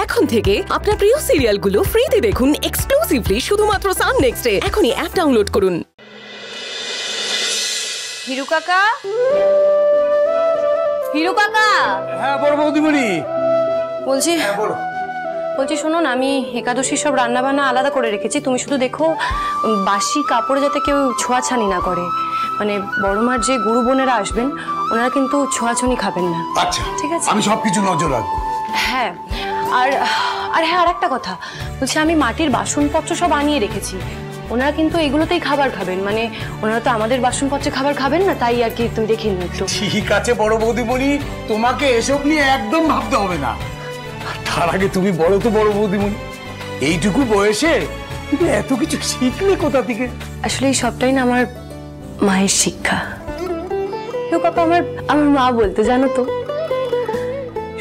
এখন থেকে আপনার প্রিয় সিরিয়ালগুলো ফ্রিতে দেখুন এক্সক্লুসিভলি শুধুমাত্র সান নেক্সটে। এখনই অ্যাপ ডাউনলোড করুন। হিরু কাকা, হিরু কাকা। হ্যাঁ বড় বৌদিমণি। বলছি শোনো না, আমি একাদশী সব রান্না বান্না আলাদা করে রেখেছি, তুমি শুধু দেখো বাসি কাপড়ে যাতে কেউ ছোঁয়াছানি না করে। মানে বড় মার যে গুরু বোনেরা আসবেন ওনারা কিন্তু ছোঁয়াছুনি খাবেন না। আচ্ছা ঠিক আছে, আমি সবকিছু নজর রাখবো। হ্যাঁ আর হ্যাঁ, আর একটা কথা বলছি, আমি মাটির বাসনপত্র সব আনিয়ে রেখেছি, ওনারা কিন্তু এগুলোতেই খাবার খাবেন। মানে ওনারা তো আমাদের বাসনপত্রে খাবার খাবেন না, তাই আর কি তুমি দেখে নিও একটু। ঠিক আছে বড় বৌদিমণি, তোমাকে এসব নিয়ে একদম ভাবতে হবে না। তার আগে তুমি বলো তো বড় বৌদিমণি, এইটুকু বয়সে তুমি এত কিছু শিখলে কোথা থেকে? আসলে এই সবটাই না আমার মায়ের শিক্ষা। কাকা, আমার মা বলতে জানো তো,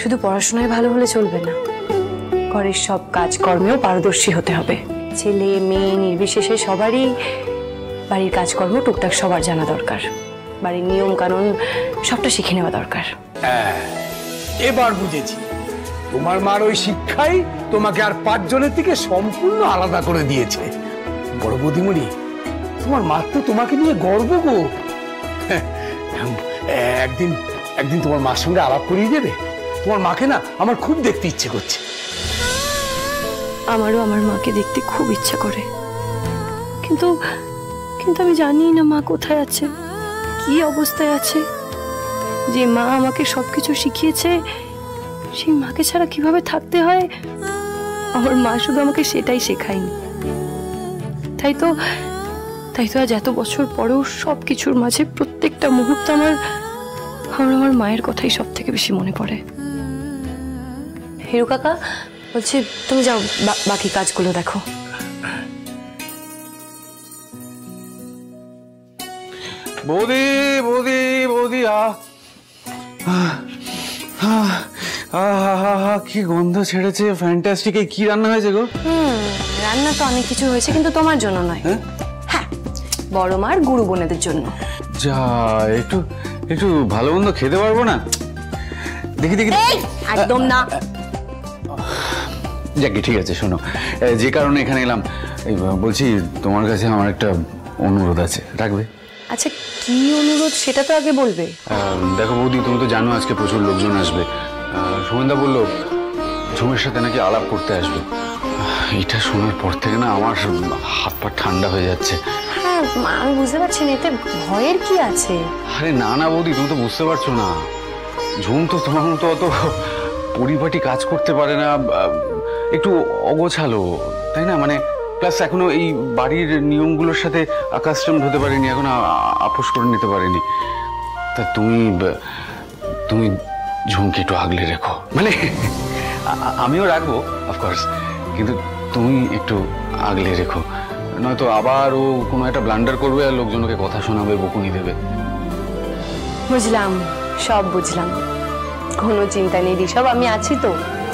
শুধু পড়াশোনায় ভালো হলে চলবে না, ঘরের সব কাজকর্মেও পারদর্শী হতে হবে। ছেলে মেয়ে নির্বিশেষে সবারই বাড়ির কাজকর্ম টুকটাক সবার জানা দরকার, বাড়ির নিয়ম কানুন সবটা শিখে নেওয়া দরকার। হ্যাঁ, এবার বুঝেছি, তোমার মার ওই শিক্ষাই তোমাকে আর 5 জনের থেকে সম্পূর্ণ আলাদা করে দিয়েছে। বড় বৌদিমণি, তোমার মা তো তোমাকে নিয়ে গর্ব গো। একদিন তোমার মার সঙ্গে আলাপ করিয়ে দেবে? তোমার মাকে না আমার খুব দেখতে ইচ্ছে করছে। আমারও আমার মাকে দেখতে খুব ইচ্ছা করে, কিন্তু আমি জানি না মা কোথায় আছে, কি অবস্থায় আছে। যে মা আমাকে সবকিছু শিখিয়েছে সেই মাকে ছাড়া কিভাবে থাকতে হয়, আমার মা শুধু আমাকে সেটাই শেখায়নি। তাই তো আজ এত বছর পরেও সবকিছুর মাঝে প্রত্যেকটা মুহূর্ত আমার মায়ের কথাই সব থেকে বেশি মনে পড়ে। হিরু কাকা, বলছি তুমি যাও বাকি কাজগুলো দেখো। বৌদি বৌদি বৌদি, কি গন্ধ ছেড়েছে, ফ্যান্টাস্টিক। কি রান্না হয়েছে গো? রান্না তো অনেক কিছু হয়েছে, কিন্তু তোমার জন্য নয়। হ্যাঁ, বড় মার গুরু বোনেদের জন্য। যা, একটু ভালো মন্দ খেতে পারবো না? দেখি একদম না। যাকে ঠিক আছে, শোনো, যে কারণে এখানে এলাম, বলছি তোমার কাছে আমার একটা অনুরোধ আছে, রাখবে? আচ্ছা, কি অনুরোধ সেটা তো আগে বলবে। দেখো বৌদি, তুমি তো জানো আজকে প্রচুর লোকজন আসবে। সুমেন্দা বললো ঝুমের সাথে নাকি আলাপ করতে আসবে। এটা শোনার পর থেকে না আমার হাত পা ঠান্ডা হয়ে যাচ্ছে। হ্যাঁ, আমি বুঝতে পারছি না, এতে ভয়ের কি আছে? আরে না বৌদি, তুমি তো বুঝতে পারছো না, ঝুম তো তোমার মতো অত পরিপাটি কাজ করতে পারে না, একটু অগোছালো, তাই না? মানে প্লাস এখনো এই বাড়ির নিয়মগুলোর সাথে আকাস্টম হতে পারেনি, এখনো আপোষ করে নিতে পারেনি। তা তুমি ঝুমকে একটু আগলে রেখো। মানে আমিও রাখবো অফকোর্স, কিন্তু তুমি একটু আগলে রেখো, নয়তো আবার ও কোনো একটা ব্লান্ডার করবে আর লোকজনকে কথা শোনাবে, বকুনি দেবে। বুঝলাম, সব বুঝলাম, কোনো চিন্তা নেই ঋষভ, আমি আছি তো,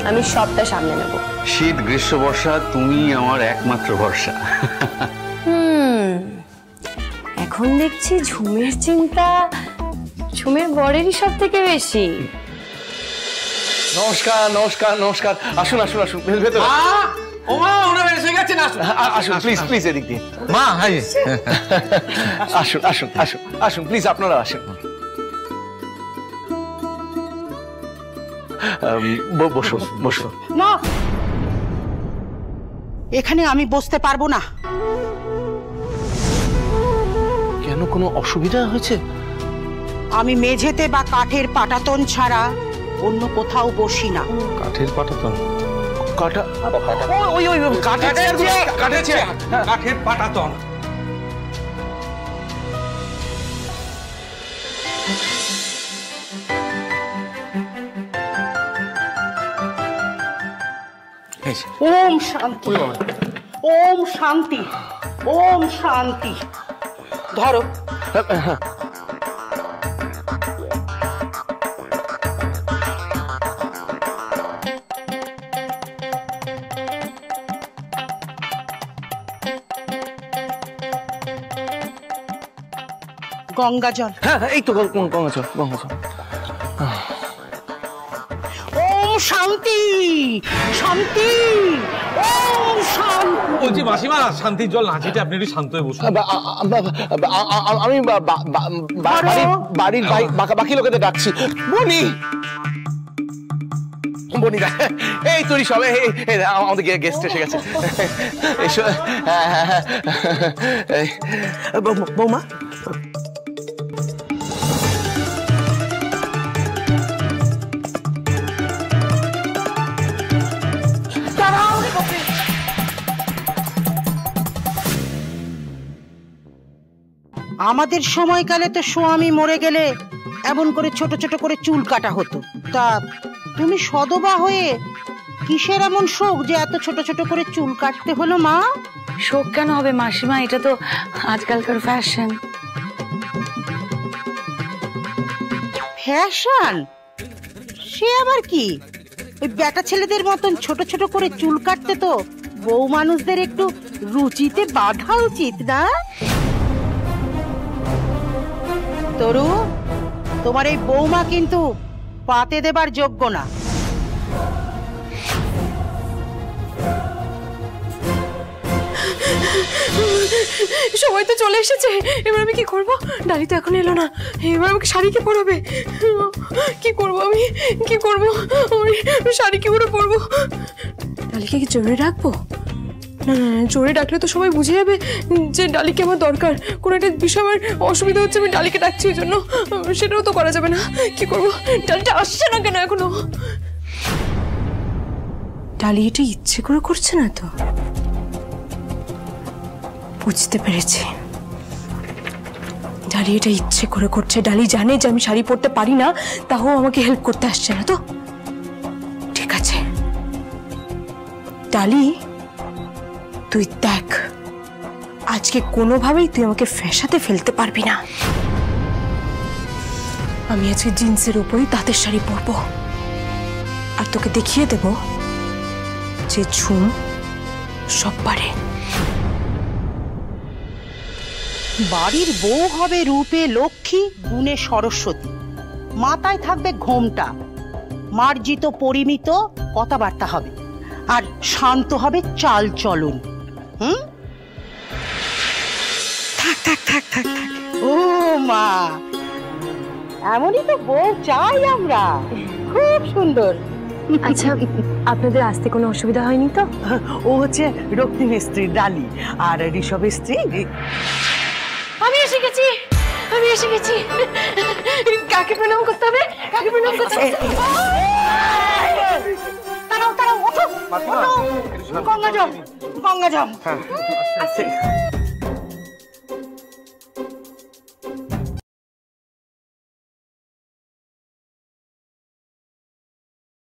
আমি সবটা সামনে নেব। শীত গ্রীষ্ম বর্ষা তুমি আমার একমাত্র ভরসা। এখন দেখছি ঝুমের চিন্তা ঝুমের বরেরই সব থেকে বেশি। নমস্কার নমস্কার নমস্কার, আসুন আসুন আসুন, ভেতরে আসুন, প্লিজ প্লিজ, এদিক দিয়ে। মা, হাই। আসুন আসুন আসুন আসুন, প্লিজ আপনারা আসুন। বসুন বসুন। না, এখানে আমি বসতে পারবো না। কেন, কোনো অসুবিধা হয়েছে? আমি মেঝেতে বা কাঠের পাটাতন ছাড়া অন্য কোথাও বসি না। কাঠের পাটাতন? ওই কাঠের পাটাতন। ওম শান্তি, ওম শান্তি, ওম শান্তি। ধরো। গঙ্গা জল। হ্যাঁ, এই তো গঙ্গা জল, গঙ্গা জল। ওম শান্তি শান্তি ওম শান্তি। বলছি মাসিমা শান্তির জল না ছিটে আপনি একটু শান্ত হয়ে বসুন। আমি বাড়ির বাকি লোকেদের ডাকছি। বনি বনি এই তোরই সবে আমাদের গেস্ট এসে গেছে। বৌমা আমাদের সময়কালে তো স্বামী মরে গেলে এমন করে ছোট ছোট করে চুল কাটা হতো। তা তুমি সদবা হয়ে কিসের এমন শোক যে এত ছোট ছোট করে চুল কাটতে হলো মা? শোক কেন হবে মাসিমা, এটা তো আজকালকার ফ্যাশন। ফ্যাশন? সে আবার কি? ওই বেটা ছেলেদের মতন ছোট ছোট করে চুল কাটতে তো বউ মানুষদের একটু রুচিতে বাধা উচিত না? তরু, তোমার এই বৌমা কিন্তু পাতে দেবার যোগ্য না। সময় তো চলে এসেছে, এবার আমি কি করব? ডালি তো এখন এলো না, এবার আমাকে শাড়ি কি পরাবে? কি করব আমি, কি করব? আমি শাড়ি কি করে পরবো? ডালিকে কি জোরে রাখবো? না না, জোরে ডাকলে তো সবাই বুঝে যাবে যে ডালিকে আমার দরকার। কোনো একটা বিষয় আমার অসুবিধা হচ্ছে, আমি ডালিকে ডাকছি ওই জন্য। সেটাও তো করা যাবে না। কি করব? ডালিটা আসছে না কেন এখনো? ডালি এটা ইচ্ছে করে করছে না তো? বুঝতে পেরেছি, ডালি এটা ইচ্ছে করে করছে। ডালি জানে যে আমি শাড়ি পরতে পারি না, তাও আমাকে হেল্প করতে আসছে না তো? ঠিক আছে ডালি, তুই দেখ আজকে কোনোভাবেই তুই আমাকে ফ্যাসাতে ফেলতে পারবি না। আমি আজকে জিন্সের উপরই তাঁতের শাড়ি পরবো, আর তোকে দেখিয়ে দেব যে ঝুম সব পারে। বাড়ির বউ হবে রূপে লক্ষ্মী, গুণে সরস্বতী, মাথায় থাকবে ঘোমটা, মার্জিত পরিমিত কথাবার্তা হবে, আর শান্ত হবে চাল চলন। থাক থাক থাক থাক থাক। ও মা, এমনই তো বউ চাই আমরা, খুব সুন্দর। আচ্ছা, আপনাদের আসতে কোনো অসুবিধা হয়নি তো? ও হচ্ছে রক্তিমের স্ত্রী ডালি, আর ঋষভের স্ত্রী। আমি এসে গেছি, আমি এসে গেছি। কাকে প্রণাম করতে হবে? কাকে প্রণাম করতে হবে? তাড়াও তাড়াও, ওঠো ওঠো, গঙ্গা জল, গঙ্গা জল।